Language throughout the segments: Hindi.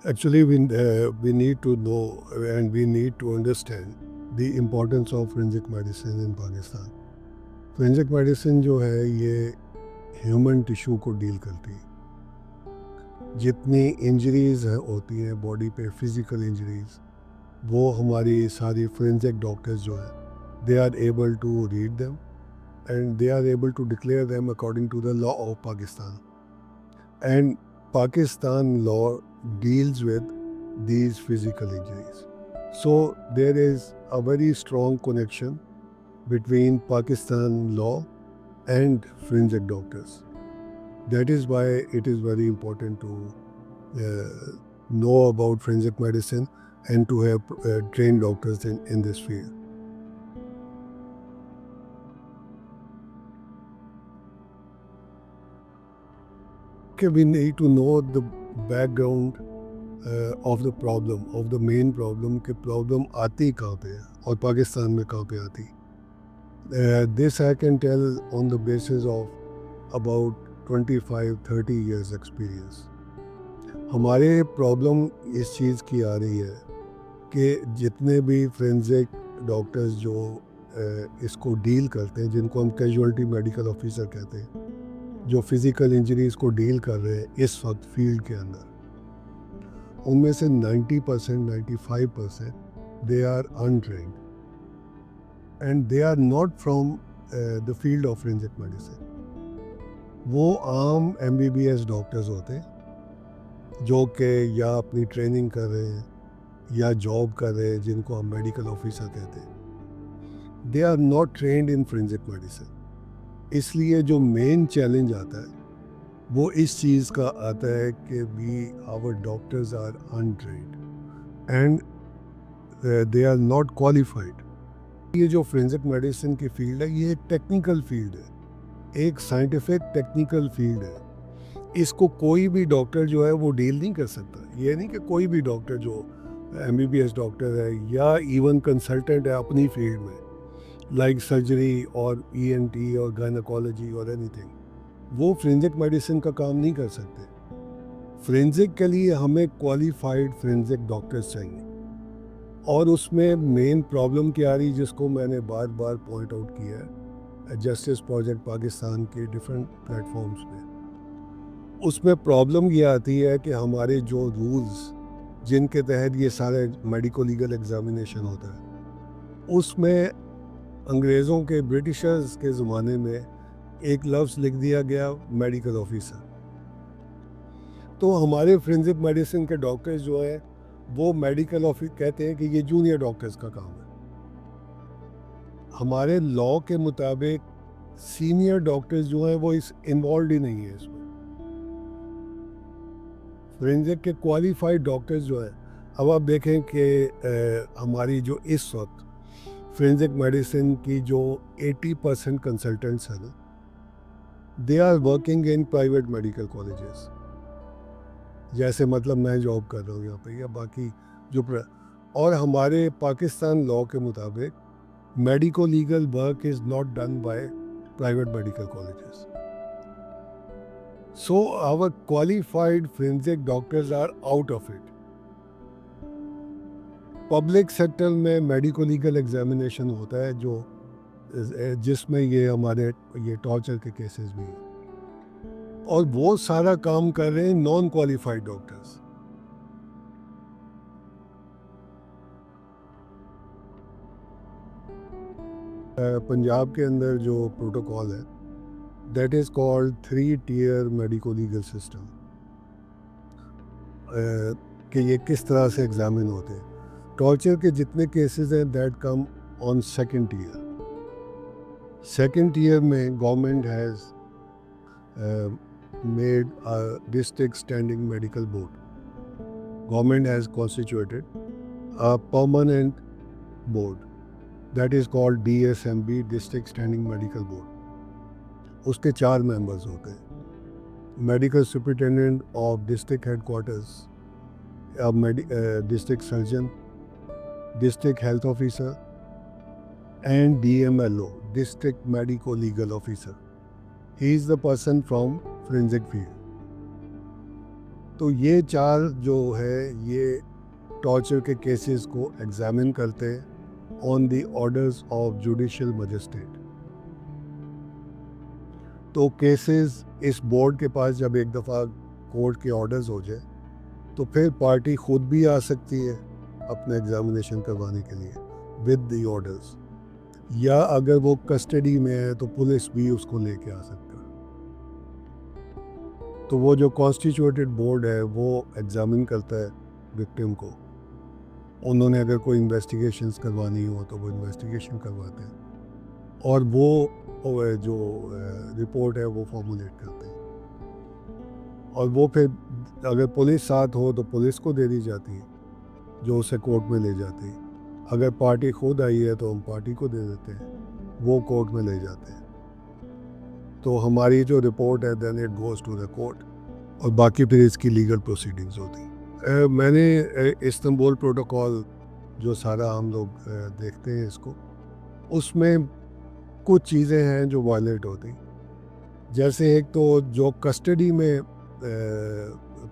Actually, we need to know and we need to understand the importance of forensic medicine in Pakistan. Forensic medicine जो है ये ह्यूमन टिश्यू को डील करती है। जितनी इंजरीज होती हैं बॉडी पे, फिजिकल इंजरीज, वो हमारी सारी फोरेंसिक डॉक्टर्स जो है they are able to read them and they are able to declare them according to the law of Pakistan. And Pakistan law deals with these physical injuries. So there is a very strong connection between Pakistan law and forensic doctors. That is why it is very important to know about forensic medicine and to have trained doctors in this field. Okay, we need to know the background of the problem, of the main problem, कि problem आती कहाँ पे है और पाकिस्तान में कहाँ पे आती. This I can tell on the basis of about 25-30 years experience. हमारे प्रॉब्लम इस चीज़ की आ रही है कि जितने भी फोरेंसिक डॉक्टर्स जो इसको डील करते हैं, जिनको हम कैजुअल्टी मेडिकल ऑफिसर कहते हैं, जो फिज़िकल इंजरीज़ को डील कर रहे हैं इस वक्त फील्ड के अंदर, उनमें से 90%, 95% they are untrained and they are not from the field of forensic medicine. वो आम MBBS डॉक्टर्स होते हैं जो कि या अपनी ट्रेनिंग कर रहे हैं या जॉब कर रहे हैं, जिनको हम मेडिकल ऑफिसर कहते हैं. They are not trained in forensic medicine. इसलिए जो मेन चैलेंज आता है वो इस चीज़ का आता है कि we our doctors are untrained and they are not qualified. ये जो फोरेंसिक मेडिसिन की फील्ड है ये एक टेक्निकल फील्ड है, एक साइंटिफिक टेक्निकल फील्ड है. इसको कोई भी डॉक्टर जो है वो डील नहीं कर सकता. ये नहीं कि कोई भी डॉक्टर जो MBBS डॉक्टर है या इवन कंसल्टेंट है अपनी फील्ड में, लाइक सर्जरी और ENT और गायनेकोलॉजी और एनीथिंग, वो फोरेंसिक मेडिसिन का काम नहीं कर सकते. फोरेंसिक के लिए हमें क्वालिफाइड फोरेंसिक डॉक्टर्स चाहिए. और उसमें मेन प्रॉब्लम क्या आ रही, जिसको मैंने बार बार पॉइंट आउट किया है जस्टिस प्रोजेक्ट पाकिस्तान के डिफरेंट प्लेटफॉर्म्स पे, उसमें प्रॉब्लम ये आती है कि हमारे जो रूल्स जिनके तहत ये सारे मेडिको लीगल एग्जामिनेशन होता है, उसमें अंग्रेज़ों के, ब्रिटिशर्स के ज़माने में एक लफ्ज़ लिख दिया गया मेडिकल ऑफिसर. तो हमारे फोरेंसिक मेडिसिन के डॉक्टर्स जो है वो मेडिकल ऑफिस कहते हैं कि ये जूनियर डॉक्टर्स का काम है. हमारे लॉ के मुताबिक सीनियर डॉक्टर्स जो हैं वो इस इन्वॉल्व ही नहीं है इसमें. फोरेंसिक के क्वालिफाइड डॉक्टर्स जो हैं, अब आप देखें कि हमारी जो इस वक्त फोरेंसिक मेडिसिन की जो 80% कंसल्टेंट्स हैं ना, they are working in private medical colleges. जैसे मतलब मैं जॉब कर रहा हूँ यहाँ पे या बाकी जो और हमारे पाकिस्तान लॉ के मुताबिक medico legal work is not done by private medical colleges. So our qualified forensic doctors are out of it. Public sector में मेडिको लीगल एग्जामिनेशन होता है जो जिसमें ये हमारे ये टॉर्चर के केसेस भी हैं, और वो सारा काम कर रहे हैं नॉन क्वालिफाइड डॉक्टर्स. पंजाब के अंदर जो प्रोटोकॉल है that is called 3-tier medico legal system, कि ये किस तरह से एग्जामिन होते हैं. टॉर्चर के जितने केसेस हैं that come on second tier. Second tier में government has made a district standing medical board. Government has constituted a permanent board that is called DSMB, District Standing Medical Board. उसके 4 मेंबर्स होते हैं. Medical superintendent of district headquarters, district surgeon, district health officer and DMLO, district medico legal officer. He is the person from forensic field. तो ये 4 जो है ये टॉर्चर के केसेस को एग्जामिन करते हैं on the orders of judicial magistrate. तो केसेस इस बोर्ड के पास जब एक दफ़ा कोर्ट के ऑर्डर्स हो जाए तो फिर पार्टी खुद भी आ सकती है अपना एग्जामिनेशन करवाने के लिए विद द ऑर्डर्स, या अगर वो कस्टडी में है तो पुलिस भी उसको लेके आ सकता है। तो वो जो कॉन्स्टिट्यूटेड बोर्ड है वो एग्जामिन करता है विक्टिम को। उन्होंने अगर कोई इन्वेस्टिगेशंस करवानी हो तो वो इन्वेस्टिगेशन करवाते हैं और वो जो रिपोर्ट है वो फॉर्मुलेट करते हैं, और वो फिर अगर पुलिस साथ हो तो पुलिस को दे दी जाती है जो उसे कोर्ट में ले जाती है। अगर पार्टी खुद आई है तो हम पार्टी को दे देते हैं, वो कोर्ट में ले जाते हैं। तो हमारी जो रिपोर्ट है then it goes to the court, और बाकी फिर इसकी लीगल प्रोसीडिंग्स होती हैं। मैंने इस्तांबुल प्रोटोकॉल जो सारा हम लोग देखते हैं इसको, उसमें कुछ चीज़ें हैं जो वायलेट होती। जैसे एक तो जो कस्टडी में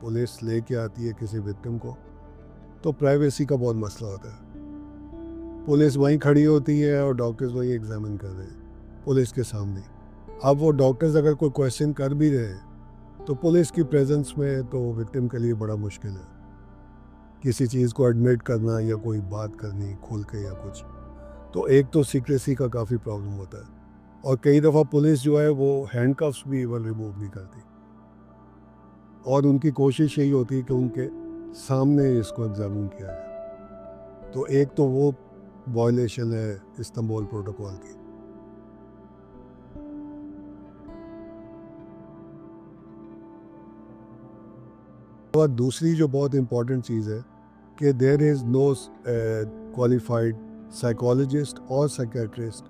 पुलिस लेके आती है किसी विक्टिम को, तो प्राइवेसी का बहुत मसला होता है। पुलिस वहीं खड़ी होती है और डॉक्टर्स वहीं एग्जामिन कर रहे हैं पुलिस के सामने। अब वो डॉक्टर्स अगर कोई क्वेश्चन कर भी रहे हैं तो पुलिस की प्रेजेंस में तो विक्टिम के लिए बड़ा मुश्किल है किसी चीज़ को एडमिट करना या कोई बात करनी खुल के या कुछ। तो एक तो सीक्रेसी का काफ़ी प्रॉब्लम होता है, और कई दफ़ा पुलिस जो है वो हैंडकफ्स भी इवन रिमूव नहीं करती, और उनकी कोशिश यही होती है कि उनके सामने इसको एग्जामिन किया जाए। तो एक तो वो वायलेशन है इस्तांबुल प्रोटोकॉल की। और दूसरी जो बहुत इम्पोर्टेंट चीज़ है कि there is no qualified psychologist और psychiatrist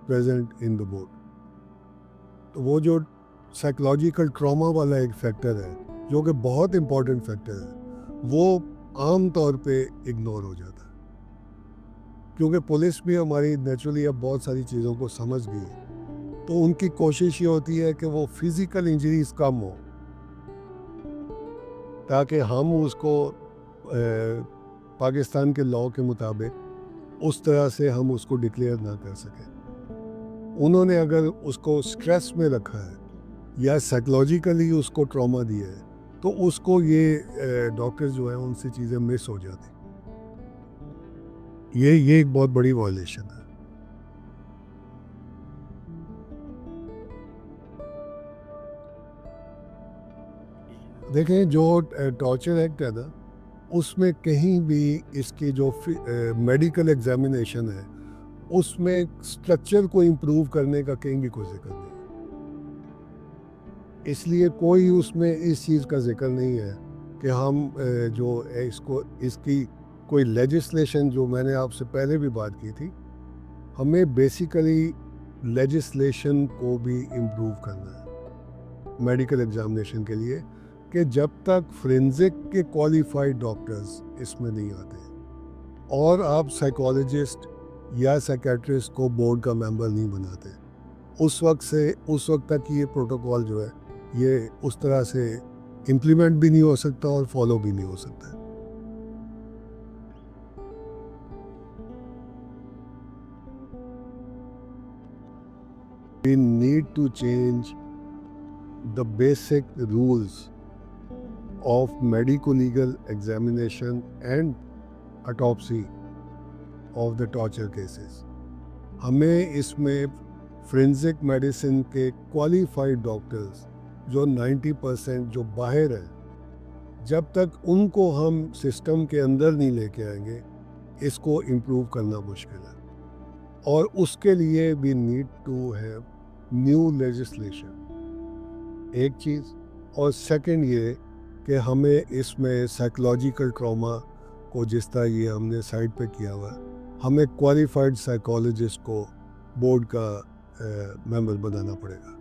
present in the board. तो वो जो साइकोलॉजिकल ट्रॉमा वाला एक फैक्टर है जो कि बहुत इम्पोर्टेंट फैक्टर है, वो आम तौर पे इग्नोर हो जाता है, क्योंकि पुलिस भी हमारी नेचुरली अब बहुत सारी चीज़ों को समझ गई है। तो उनकी कोशिश ये होती है कि वो फिज़िकल इंजरीज कम हो, ताकि हम उसको पाकिस्तान के लॉ के मुताबिक उस तरह से हम उसको डिक्लेयर ना कर सकें। उन्होंने अगर उसको स्ट्रेस में रखा है या साइकोलॉजिकली उसको ट्रॉमा दिया है तो उसको ये डॉक्टर्स जो हैं उनसे चीज़ें मिस हो जाती। ये एक बहुत बड़ी वायलेशन है। देखें, जो टॉर्चर एक्ट है ना, उसमें कहीं भी इसकी जो मेडिकल एग्जामिनेशन है उसमें स्ट्रक्चर को इम्प्रूव करने का कहीं भी कोई जिक्र नहीं है। इसलिए कोई उसमें इस चीज़ का जिक्र नहीं है कि हम जो है इसको इसकी कोई लेजिस्लेशन, जो मैंने आपसे पहले भी बात की थी, हमें बेसिकली लेजिस्लेशन को भी इम्प्रूव करना है मेडिकल एग्जामिनेशन के लिए, कि जब तक फोरेंसिक के क्वालिफाइड डॉक्टर्स इसमें नहीं आते और आप साइकोलॉजिस्ट या साइकेट्रिस्ट को बोर्ड का मेंबर नहीं बनाते, उस वक्त तक ये प्रोटोकॉल जो है ये उस तरह से इम्प्लीमेंट भी नहीं हो सकता और फॉलो भी नहीं हो सकता। We need to change the basic rules of medico-legal examination and autopsy of the torture cases. हमें इसमें फोरेंसिक मेडिसिन के क्वालिफाइड डॉक्टर्स जो 90% जो बाहर हैं, जब तक उनको हम सिस्टम के अंदर नहीं लेके आएंगे इसको इम्प्रूव करना मुश्किल है। और उसके लिए we need to have new legislation, एक चीज़, और सेकंड ये कि हमें इसमें साइकोलॉजिकल ट्रॉमा को, जिस तरह ये हमने साइड पे किया हुआ है, हमें क्वालिफाइड साइकोलॉजिस्ट को बोर्ड का मेंबर बनाना पड़ेगा।